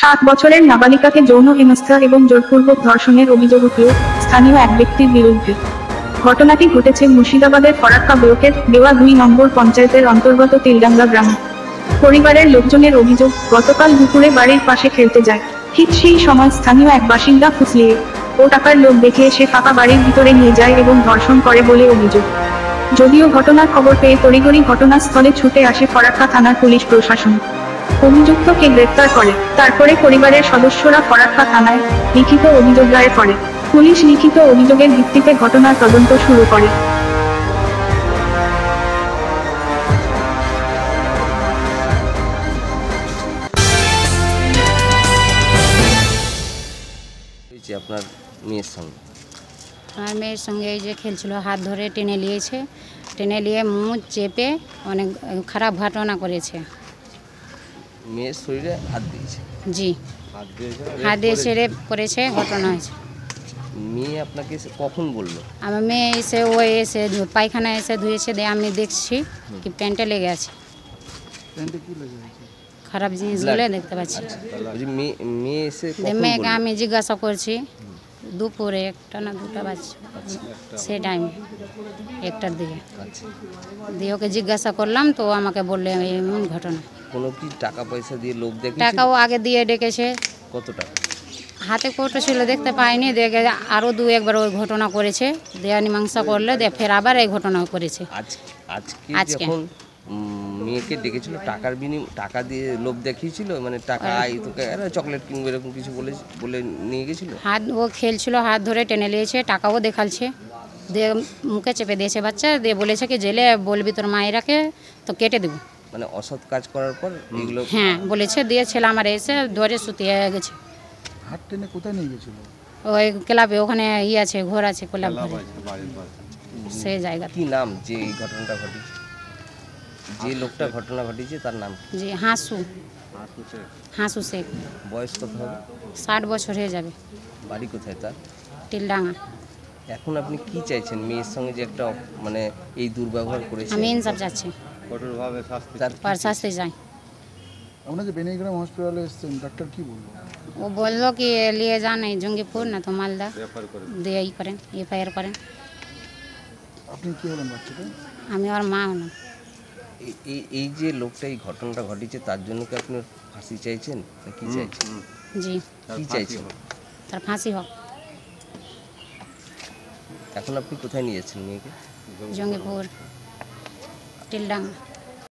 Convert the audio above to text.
7 বছরের নাবালিকাকে যৌন হেনস্থা এবং জোরপূর্বক ধর্ষণের অভিযোগ উঠল স্থানীয় এক ব্যক্তির বিরুদ্ধে। ঘটনাটি ঘটেছে মুর্শিদাবাদের ফরাক্কা ব্লকের বেওয়া 2 নম্বর পঞ্চায়েতের অন্তর্গত তিলডাঙ্গা গ্রামে। পরিবারের লোকজনের অভিযোগ, গতকাল দুপুরে বাড়ির পাশে খেলতে যায়। ঠিক সেই সময় স্থানীয় এক বাসিন্দা ফুসলিয়ে ও টাকার লোভ দেখে সে ফাঁকা বাড়ির ভিতরে নিয়ে যায় এবং ধর্ষণ করে বলে অভিযোগ। যদিও ঘটনার খবর পেয়ে তড়িঘড়ি ঘটনাস্থলে ছুটে আসে ফরাক্কা থানার পুলিশ প্রশাসন। অভিযুক্তকে গ্রেপ্তার করে। তারপরে পরিবারের সদস্যরা ফরাক্কা থানায় লিখিত অভিযোগ দায়ের করে। পুলিশ লিখিত অভিযোগের ভিত্তিতে ঘটনার তদন্ত শুরু করে। আপনার মেয়ের সঙ্গে আমার মেয়ের সঙ্গে এই যে খেলছিল, হাত ধরে টেনে নিয়েছে, টেনে নিয়ে মুখ চেপে অনেক খারাপ ঘটনা করেছে। মেয়ের শরীরে হাত দিয়েছে? জি, হাত দিয়ে রেপ করেছে, ঘটনা হয়েছে। মেয়ে আপনাকে এসে কখন বললো? আমার মেয়ে এসে পায়খানা এসে ধুয়েছে, দিয়ে আমি দেখছি কি প্যান্টে লেগে আছে, খারাপ জিনিসগুলো দেখতে পাচ্ছি। মেয়ে এসে মেয়েকে আমি জিজ্ঞাসা করছি দুপুরে 1টা না 2টা বাজছে, সেই টাইমে 1টার দিকে। দিয়ে ওকে জিজ্ঞাসা করলাম তো আমাকে বললে এমন ঘটনা। কোনো কি টাকা পয়সা দিয়ে লোক দেখে? টাকাও আগে দিয়ে ডেকেছে। কত টাকা? হাতে কৌটো ছিল, দেখতে পাইনি, দেখে আরও 2-1বার ওই ঘটনা করেছে, দেয়া মীমাংসা করলে দিয়ে ফের আবার এই ঘটনা করেছে। আজকে যখন মেয়েকে ডেকেছিল টাকা দিয়ে লোভ দেখিয়েছিল, মানে টাকা তোকে চকলেট কিনবে এরকম কিছু বলে নিয়ে গেছিল? ও খেলছিল, হাত ধরে টেনে নিয়েছে, টাকাও দেখালছে, দিয়ে মুখে চেপে দিয়েছে বাচ্চা, দিয়ে বলেছে কি জেলে বলবি তোর মায়েরাকে তো কেটে দেবো। মানে অসৎ কাজ করার পর এগুলো? হ্যাঁ বলেছে, দিয়ে ছেলে আমার এসে ধরে শুতিয়ে গেছে। হাত টেনে কোথায় নিয়ে গেছিল? ওই ক্লাবে, ওখানে আছে, ঘর আছে ক্লাব, সেই জায়গা। কি নাম যে এই ঘটনাটা ঘটেছে, যে লোকটা ঘটনা ঘটিয়েছে তার নাম? জি, হাসু শেখ। বয়স কত হবে? 60 বছর হয়ে যাবে। বাড়ি কোথায় তার? তিলডাঙ্গা। এখন আপনি কি চাইছেন? মেয়ের সঙ্গে যে একটা মানে এই দুর্ব্যবহার করেছে, আমি ইনসাফ চাচ্ছি, কঠোরভাবে শাস্তি চাই। আপনার যে বেনিগ্রাম হসপিটালে এসেছেন, ডাক্তার কি বললো? ও বললো কি নিয়ে যান এই জঙ্গিপুর না তো মালদা, দিয়ে করেন, এফআইআর করেন। আপনি কি হলেন বাচ্চাটা? আমি ওর মা হলাম। এই যে লোকটা এই ঘটনাটা ঘটিয়েছে তার জন্য কি আপনি ফাঁসি চাইছেন না কি চাইছেন? জি, কি চাইছেন? তার ফাঁসি হোক। এখন আপনি কোথায় নিয়ে যাচ্ছেন মেয়েকে? জঙ্গিপুর, তিলডাঙ্গা।